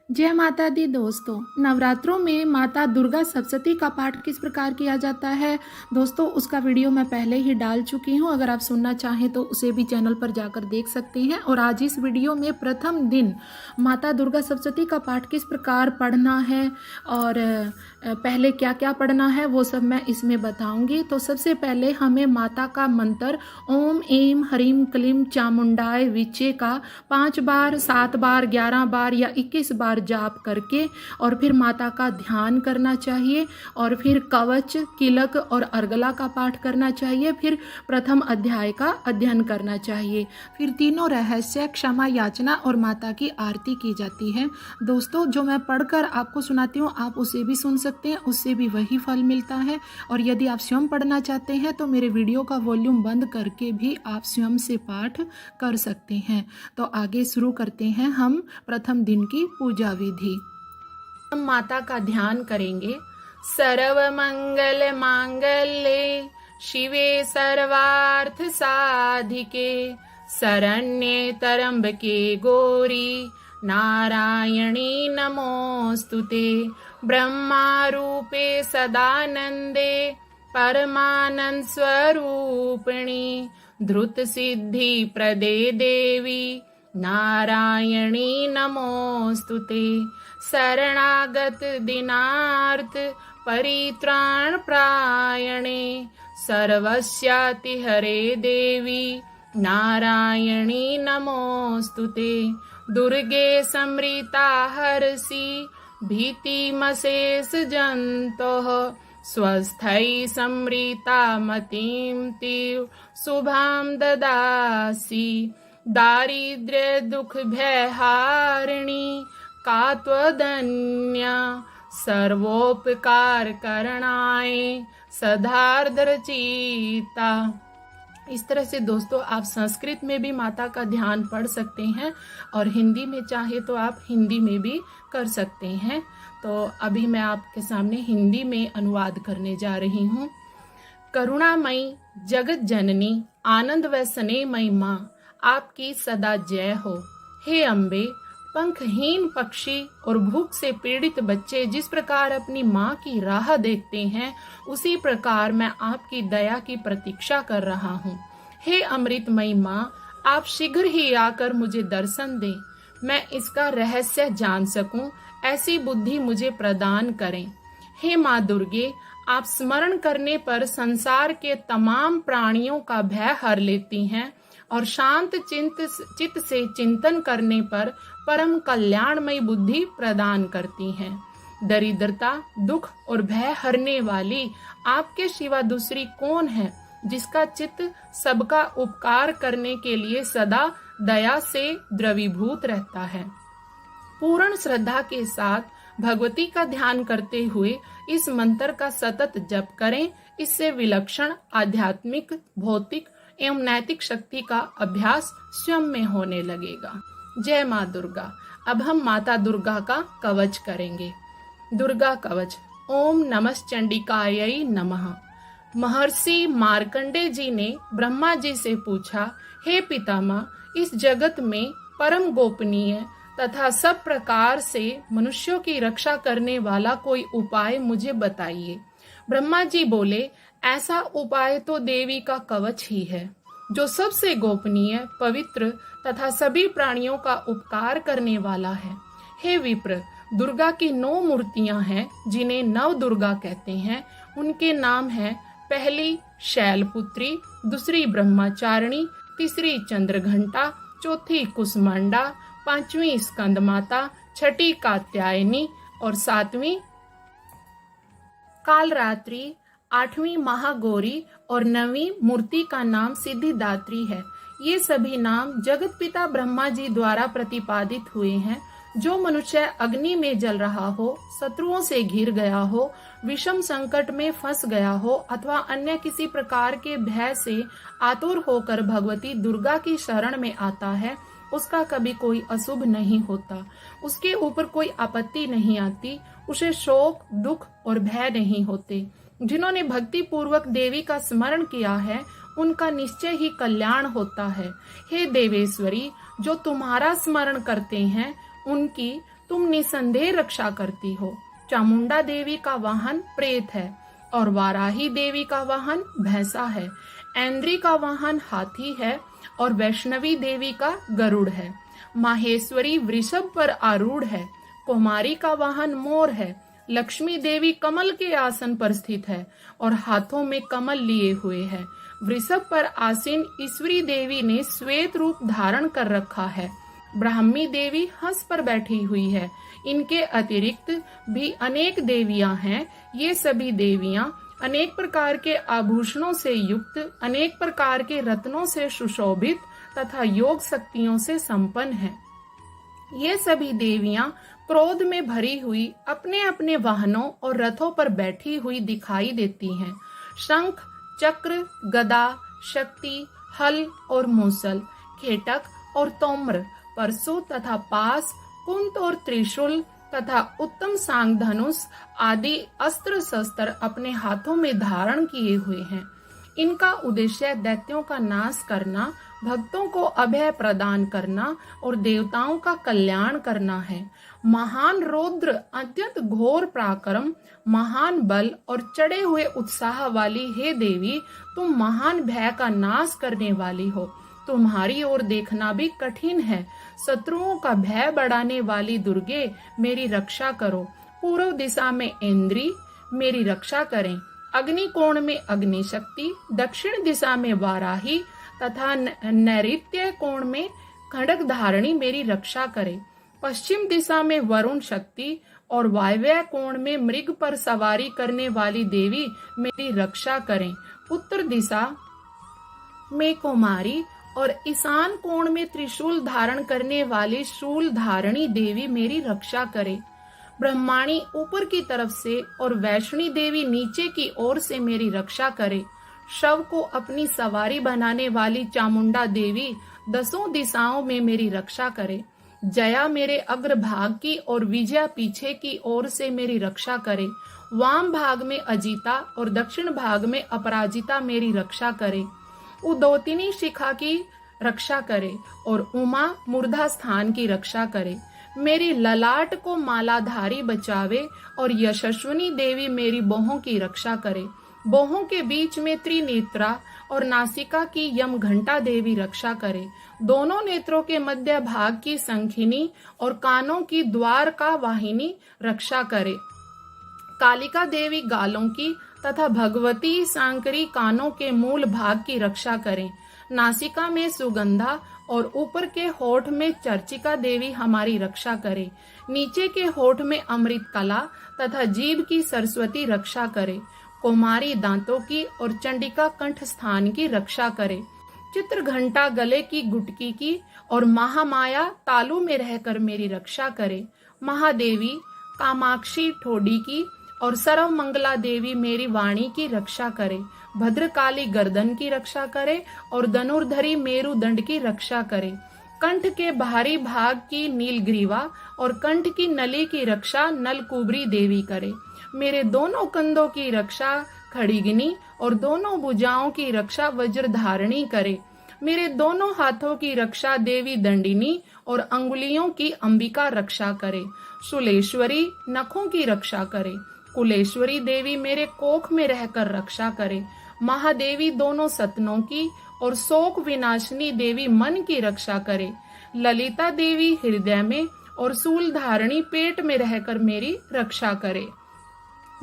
जय माता दी दोस्तों। नवरात्रों में माता दुर्गा सप्तशती का पाठ किस प्रकार किया जाता है दोस्तों, उसका वीडियो मैं पहले ही डाल चुकी हूं। अगर आप सुनना चाहें तो उसे भी चैनल पर जाकर देख सकते हैं। और आज इस वीडियो में प्रथम दिन माता दुर्गा सप्तशती का पाठ किस प्रकार पढ़ना है और पहले क्या क्या पढ़ना है वो सब मैं इसमें बताऊंगी। तो सबसे पहले हमें माता का मंत्र ओम ऐं ह्रीं क्लीं चामुंडाय विचे का 5 बार, 7 बार, 11 बार या 21 बार जाप करके और फिर माता का ध्यान करना चाहिए। और फिर कवच, किलक और अर्गला का पाठ करना चाहिए। फिर प्रथम अध्याय का अध्ययन करना चाहिए। फिर तीनों रहस्य, क्षमा याचना और माता की आरती की जाती है। दोस्तों, जो मैं पढ़कर आपको सुनाती हूँ आप उसे भी सुन सकते हैं, उससे भी वही फल मिलता है। और यदि आप स्वयं पढ़ना चाहते हैं तो मेरे वीडियो का वॉल्यूम बंद करके भी आप स्वयं से पाठ कर सकते हैं। तो आगे शुरू करते हैं हम प्रथम दिन की पूजा विधि। हम माता का ध्यान करेंगे। सर्व मंगल मांगल्ये शिवे सर्वार्थ साधिके शरण्ये त्र्यंबके गौरी नारायणी नमोस्तुते। ब्रह्मा रूपे सदानंदे परमानंद स्वरूपिणी धृत सिद्धि प्रदे देवी नारायणी नमोस्तुते। शरणागत दीनार्थ परित्राण प्रायणे सर्वस्याति हरे देवी नारायणी नमोस्तुते। दुर्गे समृता हर्षि भीतिमशेष जन्तोः स्वस्थै समृता मतिं तीव्र शुभां ददासि। दारिद्र्य दुख भयहारिणी का त्वदन्या सर्वोपकार करणाय सदार्द्र चित्ता। इस तरह से दोस्तों आप संस्कृत में भी माता का ध्यान पढ़ सकते हैं और हिंदी में चाहे तो आप हिंदी में भी कर सकते हैं। तो अभी मैं आपके सामने हिंदी में अनुवाद करने जा रही हूँ। करुणामयी जगत जननी आनंद व स्नेहमयी माँ, आपकी सदा जय हो। हे अम्बे, पंखहीन पक्षी और भूख से पीड़ित बच्चे जिस प्रकार अपनी माँ की राह देखते हैं, उसी प्रकार मैं आपकी दया की प्रतीक्षा कर रहा हूँ। हे अमृतमयी माँ, आप शीघ्र ही आकर मुझे दर्शन दें, मैं इसका रहस्य जान सकूं, ऐसी बुद्धि मुझे प्रदान करें। हे माँ दुर्गे, आप स्मरण करने पर संसार के तमाम प्राणियों का भय हर लेती हैं और शांत चित्त से चिंतन करने पर परम कल्याणमयी बुद्धि प्रदान करती हैं। दरिद्रता, दुख और भय हरने वाली आपके सिवा दूसरी कौन है, जिसका चित्त सबका उपकार करने के लिए सदा दया से द्रवीभूत रहता है। पूर्ण श्रद्धा के साथ भगवती का ध्यान करते हुए इस मंत्र का सतत जप करें। इससे विलक्षण आध्यात्मिक, भौतिक एवं नैतिक शक्ति का अभ्यास स्वयं में होने लगेगा। जय माँ दुर्गा। अब हम माता दुर्गा का कवच करेंगे। दुर्गा कवच। ओम नमश्चंडिकायै नमः। महर्षि मार्कंडे जी ने ब्रह्मा जी से पूछा, हे पितामह, इस जगत में परम गोपनीय तथा सब प्रकार से मनुष्यों की रक्षा करने वाला कोई उपाय मुझे बताइए। ब्रह्मा जी बोले, ऐसा उपाय तो देवी का कवच ही है, जो सबसे गोपनीय, पवित्र तथा सभी प्राणियों का उपकार करने वाला है। हे विप्र, दुर्गा की 9 मूर्तियां हैं जिन्हें नव दुर्गा कहते हैं। उनके नाम हैं, पहली शैलपुत्री, दूसरी ब्रह्मचारिणी, तीसरी चंद्रघंटा, चौथी कुसमांडा, 5वीं स्कंद माता, 6ठी कात्यायनी और 7वीं कालरात्रि, 8वीं महागौरी और 9वीं मूर्ति का नाम सिद्धिदात्री है। ये सभी नाम जगत पिता ब्रह्मा जी द्वारा प्रतिपादित हुए हैं। जो मनुष्य अग्नि में जल रहा हो, शत्रुओं से घिर गया हो, विषम संकट में फंस गया हो अथवा अन्य किसी प्रकार के भय से आतुर होकर भगवती दुर्गा की शरण में आता है, उसका कभी कोई अशुभ नहीं होता, उसके ऊपर कोई आपत्ति नहीं आती, उसे शोक, दुख और भय नहीं होते। जिन्होंने भक्ति पूर्वक देवी का स्मरण किया है, उनका निश्चय ही कल्याण होता है। हे देवेश्वरी, जो तुम्हारा स्मरण करते हैं, उनकी तुम निसंदेह रक्षा करती हो। चामुंडा देवी का वाहन प्रेत है और वाराही देवी का वाहन भैंसा है। ऐन्द्री का वाहन हाथी है और वैष्णवी देवी का गरुड़ है। माहेश्वरी वृषभ पर आरूढ़ है। कुमारी का वाहन मोर है। लक्ष्मी देवी कमल के आसन पर स्थित है और हाथों में कमल लिए हुए है। वृषभ पर आसीन ईश्वरी देवी ने श्वेत रूप धारण कर रखा है। ब्राह्मी देवी हंस पर बैठी हुई है। इनके अतिरिक्त भी अनेक देवियां हैं। ये सभी देवियां अनेक प्रकार के आभूषणों से युक्त, अनेक प्रकार के रत्नों से सुशोभित तथा योग शक्तियों से संपन्न हैं। ये सभी देवियां क्रोध में भरी हुई अपने अपने वाहनों और रथों पर बैठी हुई दिखाई देती हैं। शंख, चक्र, गदा, शक्ति, हल और मूसल, खेटक और तोम्र, परशु तथा पास, कुंत और त्रिशूल तथा उत्तम सांग धनुष आदि अस्त्र शस्त्र अपने हाथों में धारण किए हुए हैं। इनका उद्देश्य दैत्यों का नाश करना, भक्तों को अभय प्रदान करना और देवताओं का कल्याण करना है। महान रौद्र, अत्यंत घोर पराक्रम, महान बल और चढ़े हुए उत्साह वाली हे देवी, तुम महान भय का नाश करने वाली हो। तुम्हारी ओर देखना भी कठिन है। शत्रुओं का भय बढ़ाने वाली दुर्गे, मेरी रक्षा करो। पूर्व दिशा में इंद्री मेरी रक्षा करें। अग्नि कोण में अग्नि शक्ति, दक्षिण दिशा में वाराही तथा नैऋत्य कोण में खड्ग धारणी मेरी रक्षा करे। पश्चिम दिशा में वरुण शक्ति और वायव्य कोण में मृग पर सवारी करने वाली देवी मेरी रक्षा करें। उत्तर दिशा में कुमारी और ईशान कोण में त्रिशूल धारण करने वाली शूल धारणी देवी मेरी रक्षा करे। ब्रह्माणी ऊपर की तरफ से और वैष्णी देवी नीचे की ओर से मेरी रक्षा करे। शव को अपनी सवारी बनाने वाली चामुंडा देवी दसों दिशाओं में मेरी रक्षा करे। जया मेरे अग्रभाग की और विजया पीछे की ओर से मेरी रक्षा करे। वाम भाग में अजिता और दक्षिण भाग में अपराजिता मेरी रक्षा करे। उदोतिनी शिखा की रक्षा करे और उमा मूर्धा स्थान की रक्षा करे। मेरी ललाट को मालाधारी बचावे और यशस्विनी देवी मेरी बाहों की रक्षा करे। बाहों के बीच में त्रिनेत्रा और नासिका की यम घंटा देवी रक्षा करे। दोनों नेत्रों के मध्य भाग की संखिनी और कानों की द्वार का वाहिनी रक्षा करे। कालिका देवी गालों की तथा भगवती सांकरी कानों के मूल भाग की रक्षा करें। नासिका में सुगंधा और ऊपर के होठ में चर्चिका देवी हमारी रक्षा करे। नीचे के होठ में अमृत कला तथा जीभ की सरस्वती रक्षा करे। कुमारी दांतों की और चंडिका कंठ स्थान की रक्षा करे। चित्र घंटा गले की गुटकी की और महामाया तालू में रहकर मेरी रक्षा करे। महादेवी कामाक्षी ठोडी की और सर्व मंगला देवी मेरी वाणी की रक्षा करे। भद्रकाली गर्दन की रक्षा करे और धनुर्धरी मेरुदंड की रक्षा करे। कंठ के बाहरी भाग की नीलग्रीवा और कंठ की नली की रक्षा नलकुबरी देवी करे। मेरे दोनों कंधों की रक्षा खड़िगिनी और दोनों भुजाओं की रक्षा वज्रधारणी करे। मेरे दोनों हाथों की रक्षा देवी दंडिनी और अंगुलियों की अंबिका रक्षा करे। शूलेश्वरी नखों की रक्षा करे। कुलेश्वरी देवी मेरे कोख में रहकर रक्षा करे। महादेवी दोनों सतनों की और शोक विनाशिनी देवी मन की रक्षा करे। ललिता देवी हृदय में और शूल धारणी पेट में रहकर मेरी रक्षा करे।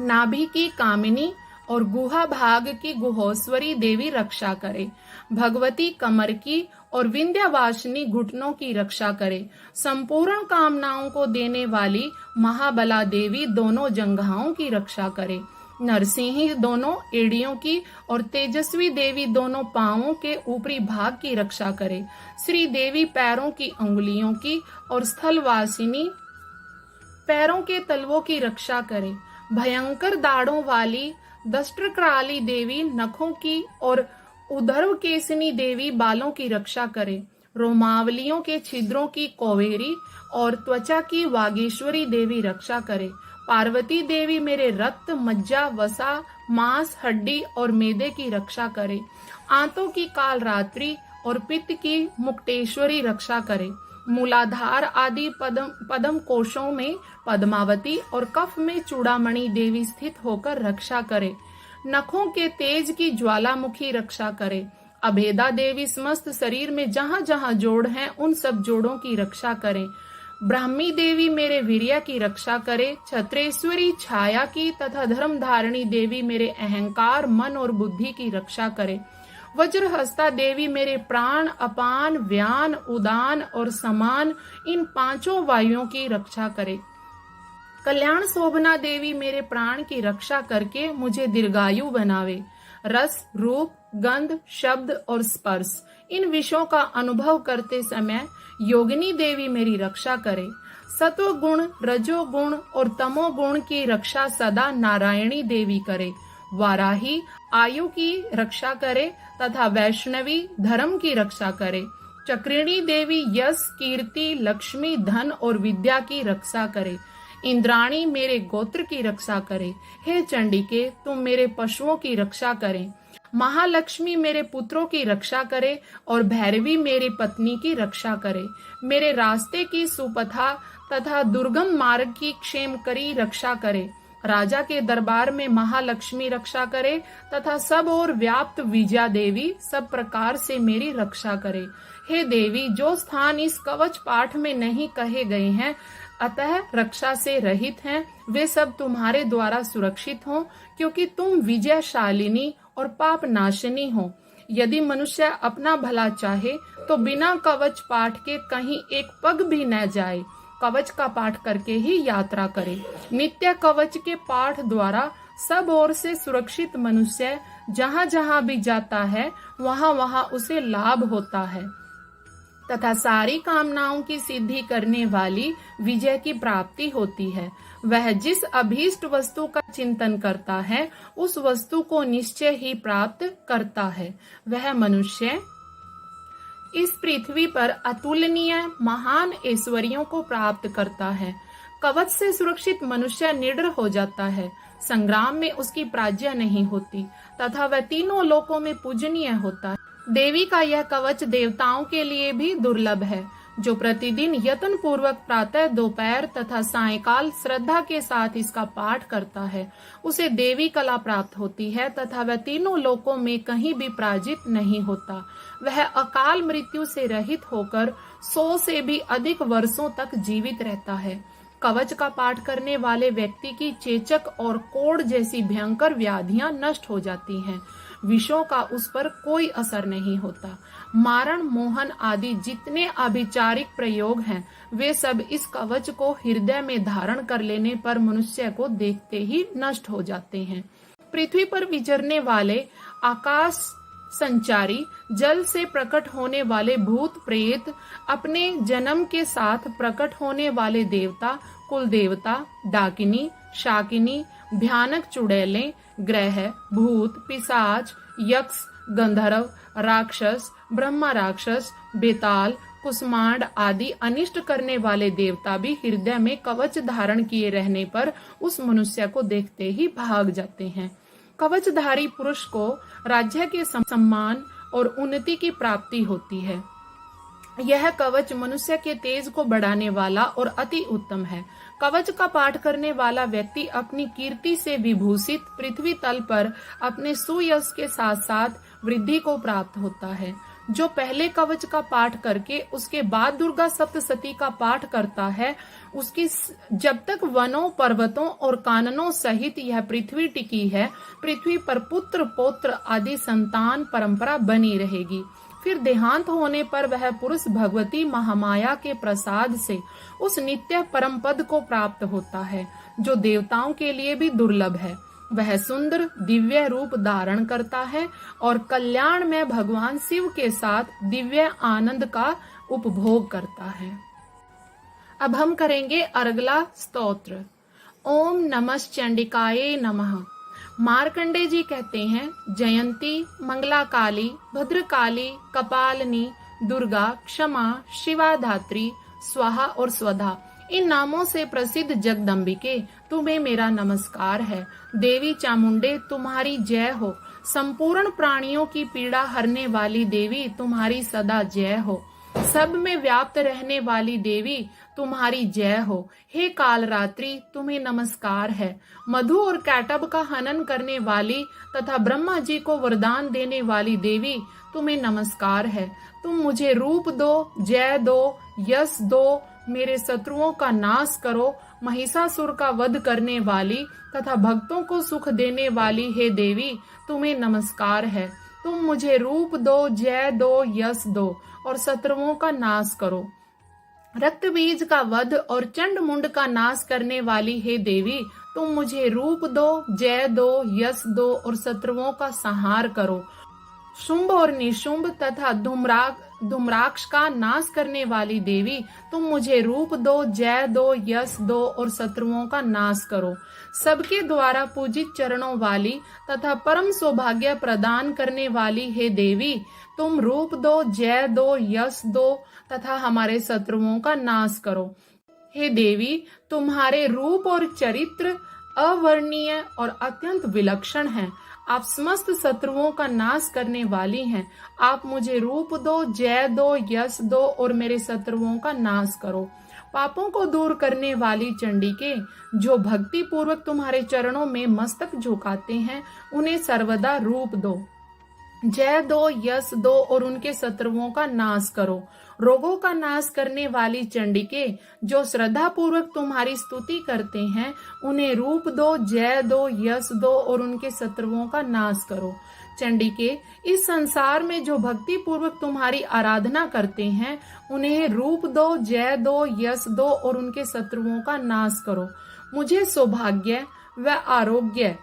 नाभि की कामिनी और गुहा भाग की गुहोश्वरी देवी रक्षा करे। भगवती कमर की और विंध्यवासिनी घुटनों की रक्षा करे। संपूर्ण कामनाओं को देने वाली महाबला देवी दोनों जंघाओं की रक्षा करे। नरसिंही दोनों एड़ियों की और तेजस्वी देवी दोनों पांवों के ऊपरी भाग की रक्षा करे। श्री देवी पैरों की अंगुलियों की और स्थलवासिनी पैरों के तलवों की रक्षा करे। भयंकर दाढ़ों वाली दष्ट्रक्राली देवी नखों की और उधर्व केसनी देवी बालों की रक्षा करे। रोमावलियों के छिद्रों की कोवेरी और त्वचा की वागेश्वरी देवी रक्षा करे। पार्वती देवी मेरे रक्त, मज्जा, वसा, मांस, हड्डी और मेदे की रक्षा करे। आंतों की कालरात्रि और पित्त की मुक्तेश्वरी रक्षा करे। मूलाधार आदि पद्म कोशों में पद्मावती और कफ में चूड़ामणि देवी स्थित होकर रक्षा करे। नखों के तेज की ज्वालामुखी रक्षा करे। अभेदा देवी समस्त शरीर में जहां जहां जोड़ हैं उन सब जोड़ों की रक्षा करे। ब्राह्मी देवी मेरे वीर्य की रक्षा करे। छत्रेश्वरी छाया की तथा धर्मधारिणी देवी मेरे अहंकार, मन और बुद्धि की रक्षा करे। वज्रहस्ता देवी मेरे प्राण, अपान, व्यान, उदान और समान इन पांचों वायुओं की रक्षा करे। कल्याण शोभना देवी मेरे प्राण की रक्षा करके मुझे दीर्घायु बनावे। रस, रूप, गंध, शब्द और स्पर्श इन विषयों का अनुभव करते समय योगिनी देवी मेरी रक्षा करे। सत्व गुण, रजो गुण और तमो गुण की रक्षा सदा नारायणी देवी करे। वाराही आयु की रक्षा करे तथा वैष्णवी धर्म की रक्षा करे। चक्रिणी देवी यश, कीर्ति, लक्ष्मी, धन और विद्या की रक्षा करे। इंद्राणी मेरे गोत्र की रक्षा करे। हे चंडिके, तुम मेरे पशुओं की रक्षा करें। महालक्ष्मी मेरे पुत्रों की रक्षा करे और भैरवी मेरी पत्नी की रक्षा करे। मेरे रास्ते की सुपथा तथा दुर्गम मार्ग की क्षेमकरी रक्षा करे। राजा के दरबार में महालक्ष्मी रक्षा करे तथा सब और व्याप्त विजया देवी सब प्रकार से मेरी रक्षा करे। हे देवी, जो स्थान इस कवच पाठ में नहीं कहे गए हैं अतः रक्षा से रहित हैं, वे सब तुम्हारे द्वारा सुरक्षित हों, क्योंकि तुम विजयशालिनी और पाप नाशिनी हो। यदि मनुष्य अपना भला चाहे तो बिना कवच पाठ के कहीं एक पग भी न जाए, कवच का पाठ करके ही यात्रा करे। नित्य कवच के पाठ द्वारा सब ओर से सुरक्षित मनुष्य जहाँ जहाँ भी जाता है वहाँ वहाँ उसे लाभ होता है तथा सारी कामनाओं की सिद्धि करने वाली विजय की प्राप्ति होती है। वह जिस अभीष्ट वस्तु का चिंतन करता है उस वस्तु को निश्चय ही प्राप्त करता है। वह मनुष्य इस पृथ्वी पर अतुलनीय महान ऐश्वर्यों को प्राप्त करता है। कवच से सुरक्षित मनुष्य निडर हो जाता है। संग्राम में उसकी प्राज्ञा नहीं होती तथा वह तीनों लोकों में पूजनीय होता है। देवी का यह कवच देवताओं के लिए भी दुर्लभ है। जो प्रतिदिन यत्न पूर्वक प्रातः, दोपहर तथा सायंकाल श्रद्धा के साथ इसका पाठ करता है उसे देवी कला प्राप्त होती है तथा वह तीनों लोकों में कहीं भी पराजित नहीं होता। वह अकाल मृत्यु से रहित होकर 100 से भी अधिक वर्षों तक जीवित रहता है। कवच का पाठ करने वाले व्यक्ति की चेचक और कोढ़ जैसी भयंकर व्याधियां नष्ट हो जाती हैं। विषों का उस पर कोई असर नहीं होता। मारण, मोहन आदि जितने अभिचारिक प्रयोग हैं वे सब इस कवच को हृदय में धारण कर लेने पर मनुष्य को देखते ही नष्ट हो जाते हैं। पृथ्वी पर विचरने वाले आकाश संचारी, जल से प्रकट होने वाले भूत प्रेत, अपने जन्म के साथ प्रकट होने वाले देवता, कुल देवता, डाकिनी, शाकिनी, भयानक चुड़ैलें, ग्रह, भूत, पिशाच, यक्ष, गंधर्व, राक्षस, ब्रह्मा राक्षस, बेताल, कुष्मांड आदि अनिष्ट करने वाले देवता भी हृदय में कवच धारण किए रहने पर उस मनुष्य को देखते ही भाग जाते हैं। कवचधारी पुरुष को राज्य के सम्मान और उन्नति की प्राप्ति होती है। यह कवच मनुष्य के तेज को बढ़ाने वाला और अति उत्तम है। कवच का पाठ करने वाला व्यक्ति अपनी कीर्ति से विभूषित पृथ्वी तल पर अपने सुयश के साथ साथ वृद्धि को प्राप्त होता है। जो पहले कवच का पाठ करके उसके बाद दुर्गा सप्तशती का पाठ करता है उसकी जब तक वनों, पर्वतों और काननों सहित यह पृथ्वी टिकी है, पृथ्वी पर पुत्र, पौत्र आदि संतान परंपरा बनी रहेगी। फिर देहांत होने पर वह पुरुष भगवती महामाया के प्रसाद से उस नित्य परम पद को प्राप्त होता है जो देवताओं के लिए भी दुर्लभ है। वह सुंदर दिव्य रूप धारण करता है और कल्याण में भगवान शिव के साथ दिव्य आनंद का उपभोग करता है। अब हम करेंगे अरगला स्तोत्र। ओम नमः चंडिकाये नमः। मार्कंडे जी कहते हैं, जयंती, मंगला काली, भद्रकाली, कपालनी, दुर्गा, क्षमा, शिवा धात्री, स्वाहा और स्वधा इन नामों से प्रसिद्ध जगदम्बिके तुम्हें मेरा नमस्कार है। देवी चामुंडे तुम्हारी जय हो। संपूर्ण प्राणियों की पीड़ा हरने वाली देवी तुम्हारी सदा जय हो। सब में व्याप्त रहने वाली देवी तुम्हारी जय हो। हे कालरात्रि तुम्हें नमस्कार है। मधु और कैटब का हनन करने वाली तथा ब्रह्मा जी को वरदान देने वाली देवी तुम्हें नमस्कार है। तुम मुझे रूप दो, जय दो, यश दो, मेरे शत्रुओं का नाश करो। महिषासुर का वध करने वाली तथा भक्तों को सुख देने वाली हे देवी तुम्हें नमस्कार है। तुम मुझे रूप दो, जय दो, यश दो और शत्रुओं का नाश करो। रक्त बीज का वध और चंड मुंड का नाश करने वाली हे देवी तुम मुझे रूप दो, जय दो, यश दो और शत्रुओं का संहार करो। शुंभ और निशुंभ तथा धूम्राक्ष का नाश करने वाली देवी तुम मुझे रूप दो, जय दो, यश दो और शत्रुओं का नाश करो। सबके द्वारा पूजित चरणों वाली तथा परम सौभाग्य प्रदान करने वाली हे देवी तुम रूप दो, जय दो, यश दो तथा हमारे शत्रुओं का नाश करो। हे देवी तुम्हारे रूप और चरित्र अवर्णीय और अत्यंत विलक्षण हैं। आप समस्त शत्रुओं का नाश करने वाली हैं। आप मुझे रूप दो, जय दो, यश दो और मेरे शत्रुओं का नाश करो। पापों को दूर करने वाली चंडिके जो भक्ति पूर्वक तुम्हारे चरणों में मस्तक झुकाते हैं उन्हें सर्वदा रूप दो, जय दो, यश दो और उनके शत्रुओं का नाश करो। रोगों का नाश करने वाली चंडिके जो श्रद्धा पूर्वक तुम्हारी स्तुति करते हैं उन्हें रूप दो, जय दो, यश दो और उनके शत्रुओं का नाश करो। चंडिके इस संसार में जो भक्ति पूर्वक तुम्हारी आराधना करते हैं उन्हें रूप दो, जय दो, यश दो और उनके शत्रुओं का नाश करो। मुझे सौभाग्य व आरोग्य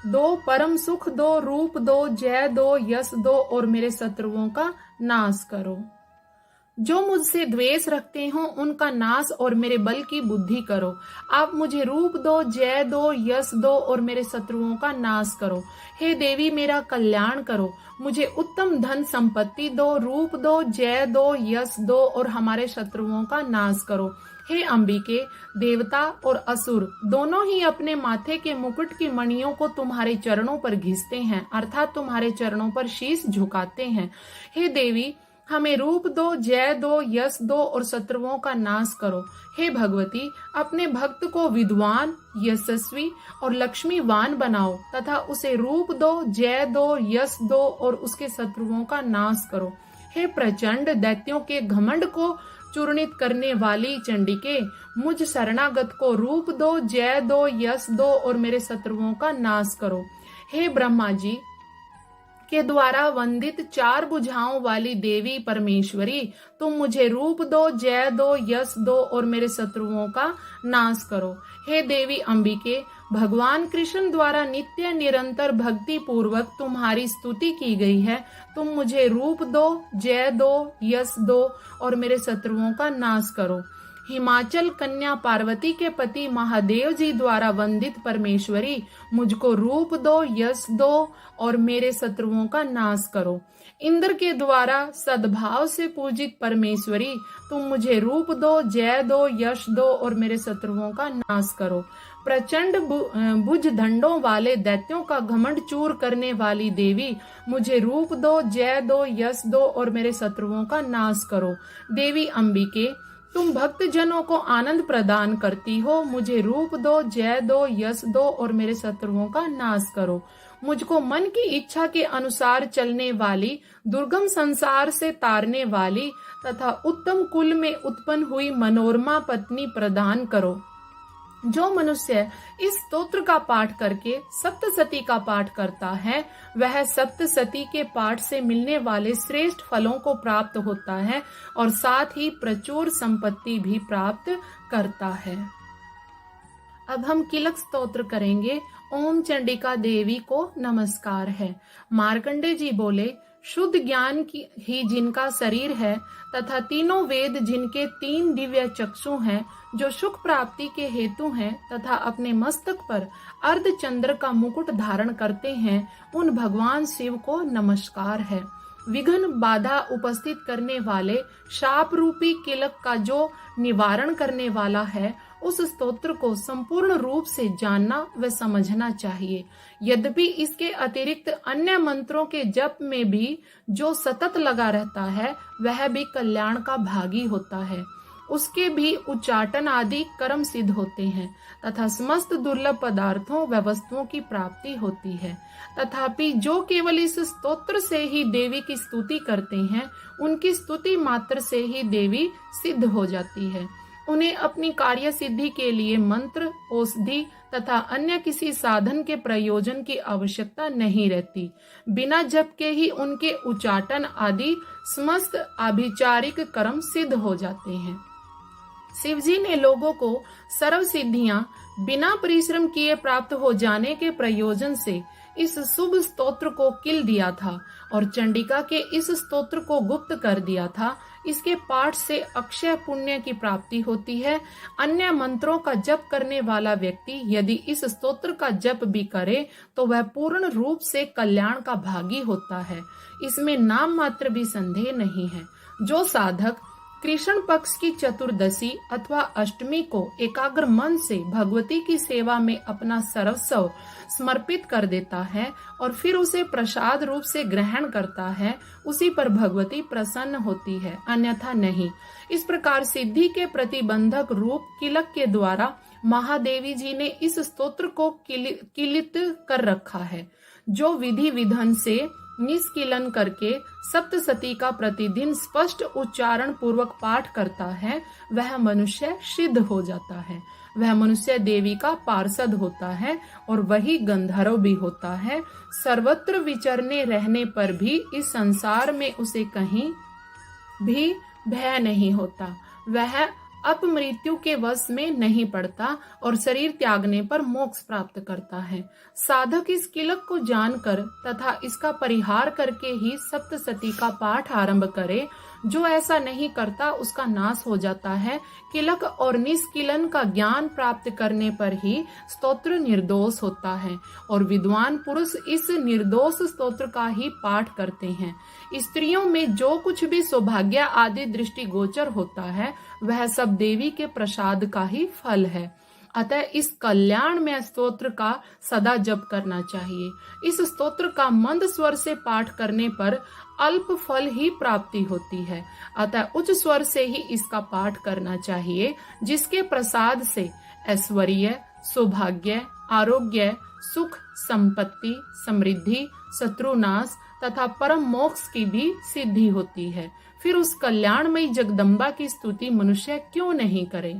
दो, परम सुख दो, रूप दो, जय दो, यश दो और मेरे शत्रुओं का नाश करो। जो मुझसे द्वेष रखते हो उनका नाश और मेरे बल की बुद्धि करो। आप मुझे रूप दो, जय दो, यश दो और मेरे शत्रुओं का नाश करो। हे देवी मेरा कल्याण करो। मुझे उत्तम धन संपत्ति दो, रूप दो, जय दो, यश दो और हमारे शत्रुओं का नाश करो। हे अंबिके, देवता और असुर दोनों ही अपने माथे के मुकुट की मणियों को तुम्हारे चरणों पर घिसते हैं, अर्थात तुम्हारे चरणों पर शीश झुकाते हैं। हे देवी हमें रूप दो, जय दो, यश दो और शत्रुओं का नाश करो। हे भगवती अपने भक्त को विद्वान, यशस्वी और लक्ष्मीवान बनाओ तथा उसे रूप दो, जय दो, यश दो और उसके शत्रुओं का नाश करो। हे प्रचंड दैत्यों के घमंड को चूर्णित करने वाली चंडिके मुझ शरणागत को रूप दो, जय दो, यश दो और मेरे शत्रुओं का नाश करो। हे ब्रह्मा जी के द्वारा वंदित चार भुजाओं वाली देवी परमेश्वरी तुम मुझे रूप दो, जय दो, यश दो और मेरे शत्रुओं का नाश करो। हे देवी अंबिके, भगवान कृष्ण द्वारा नित्य निरंतर भक्ति पूर्वक तुम्हारी स्तुति की गई है। तुम मुझे रूप दो, जय दो, यश दो और मेरे शत्रुओं का नाश करो। हिमाचल कन्या पार्वती के पति महादेव जी द्वारा वंदित परमेश्वरी मुझको रूप दो, यश दो और मेरे शत्रुओं का नाश करो। इंद्र के द्वारा सद्भाव से पूजित परमेश्वरी तुम मुझे रूप दो, जय दो, यश दो और मेरे शत्रुओं का नाश करो। प्रचंड भुज दंडों वाले दैत्यों का घमंड चूर करने वाली देवी मुझे रूप दो, जय दो, यश दो और मेरे शत्रुओं का नाश करो। देवी अंबिके, तुम भक्त जनों को आनंद प्रदान करती हो। मुझे रूप दो, जय दो, यश दो और मेरे शत्रुओं का नाश करो। मुझको मन की इच्छा के अनुसार चलने वाली, दुर्गम संसार से तारने वाली तथा उत्तम कुल में उत्पन्न हुई मनोरमा पत्नी प्रदान करो। जो मनुष्य इस स्तोत्र का पाठ करके सप्तसती का पाठ करता है वह सप्तसती के पाठ से मिलने वाले श्रेष्ठ फलों को प्राप्त होता है और साथ ही प्रचुर संपत्ति भी प्राप्त करता है। अब हम किलक स्तोत्र करेंगे। ओम चंडिका देवी को नमस्कार है। मार्कंडे जी बोले, शुद्ध ज्ञान की ही जिनका शरीर है तथा तीनों वेद जिनके 3 दिव्य चक्षु हैं, जो सुख प्राप्ति के हेतु हैं तथा अपने मस्तक पर अर्धचंद्र का मुकुट धारण करते हैं, उन भगवान शिव को नमस्कार है। विघ्न बाधा उपस्थित करने वाले शाप रूपी किलक का जो निवारण करने वाला है, उस स्तोत्र को संपूर्ण रूप से जानना व समझना चाहिए। यद्यपि इसके अतिरिक्त अन्य मंत्रों के जप में भी जो सतत लगा रहता है वह भी कल्याण का भागी होता है। उसके भी उच्चाटन आदि कर्म सिद्ध होते हैं तथा समस्त दुर्लभ पदार्थों व वस्तुओं की प्राप्ति होती है। तथापि जो केवल इस स्तोत्र से ही देवी की स्तुति करते हैं, उनकी स्तुति मात्र से ही देवी सिद्ध हो जाती है। उन्हें अपनी कार्य सिद्धि के लिए मंत्र, औषधि तथा अन्य किसी साधन के प्रयोजन की आवश्यकता नहीं रहती। बिना जप के ही उनके उच्चाटन आदि समस्त आभिचारिक कर्म सिद्ध हो जाते हैं। शिवजी ने लोगों को सर्व सिद्धियां बिना परिश्रम किए प्राप्त हो जाने के प्रयोजन से इस शुभ स्तोत्र को किल दिया था और चंडिका के इस स्तोत्र को गुप्त कर दिया था। इसके पाठ से अक्षय पुण्य की प्राप्ति होती है। अन्य मंत्रों का जप करने वाला व्यक्ति यदि इस स्तोत्र का जप भी करे तो वह पूर्ण रूप से कल्याण का भागी होता है। इसमें नाम मात्र भी संदेह नहीं है। जो साधक कृष्ण पक्ष की चतुर्दशी अथवा अष्टमी को एकाग्र मन से भगवती की सेवा में अपना सर्वस्व समर्पित कर देता है और फिर उसे प्रसाद रूप से ग्रहण करता है, उसी पर भगवती प्रसन्न होती है, अन्यथा नहीं। इस प्रकार सिद्धि के प्रतिबंधक रूप किलक के द्वारा महादेवी जी ने इस स्तोत्र को किलित कर रखा है। जो विधि विधान से निष्किलन करके सप्तसती का प्रतिदिन स्पष्ट उच्चारण पूर्वक पाठ करता है, वह मनुष्य सिद्ध हो जाता है। वह मनुष्य देवी का पार्षद होता है और वही गंधर्व भी होता है। सर्वत्र विचरने रहने पर भी इस संसार में उसे कहीं भी भय नहीं होता। वह अपमृत्यु के वश में नहीं पड़ता और शरीर त्यागने पर मोक्ष प्राप्त करता है। साधक इस किलक को जानकर तथा इसका परिहार करके ही सप्तसती का पाठ आरंभ करे। जो ऐसा नहीं करता उसका नाश हो जाता है। किलक और निष्किलन का ज्ञान प्राप्त करने पर ही स्तोत्र निर्दोष होता है और विद्वान पुरुष इस निर्दोष स्तोत्र का ही पाठ करते हैं। स्त्रियों में जो कुछ भी सौभाग्य आदि दृष्टि गोचर होता है वह सब देवी के प्रसाद का ही फल है। अतः इस कल्याण में स्तोत्र का सदा जप करना चाहिए। इस स्तोत्र का मंद स्वर से पाठ करने पर अल्प फल ही प्राप्ति होती है। अतः उच्च स्वर से ही इसका पाठ करना चाहिए, जिसके प्रसाद से ऐश्वर्य, सौभाग्य, आरोग्य, सुख, संपत्ति, समृद्धि, शत्रुनाश तथा परम मोक्ष की भी सिद्धि होती है। फिर उस कल्याणमयी जगदम्बा की स्तुति मनुष्य क्यों नहीं करे।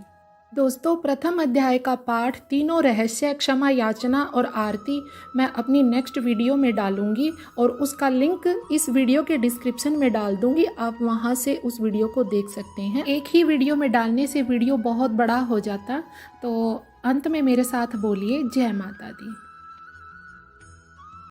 दोस्तों, प्रथम अध्याय का पाठ तीनों रहस्य, क्षमा याचना और आरती मैं अपनी नेक्स्ट वीडियो में डालूंगी और उसका लिंक इस वीडियो के डिस्क्रिप्शन में डाल दूंगी। आप वहां से उस वीडियो को देख सकते हैं। एक ही वीडियो में डालने से वीडियो बहुत बड़ा हो जाता। तो अंत में मेरे साथ बोलिए जय माता दी।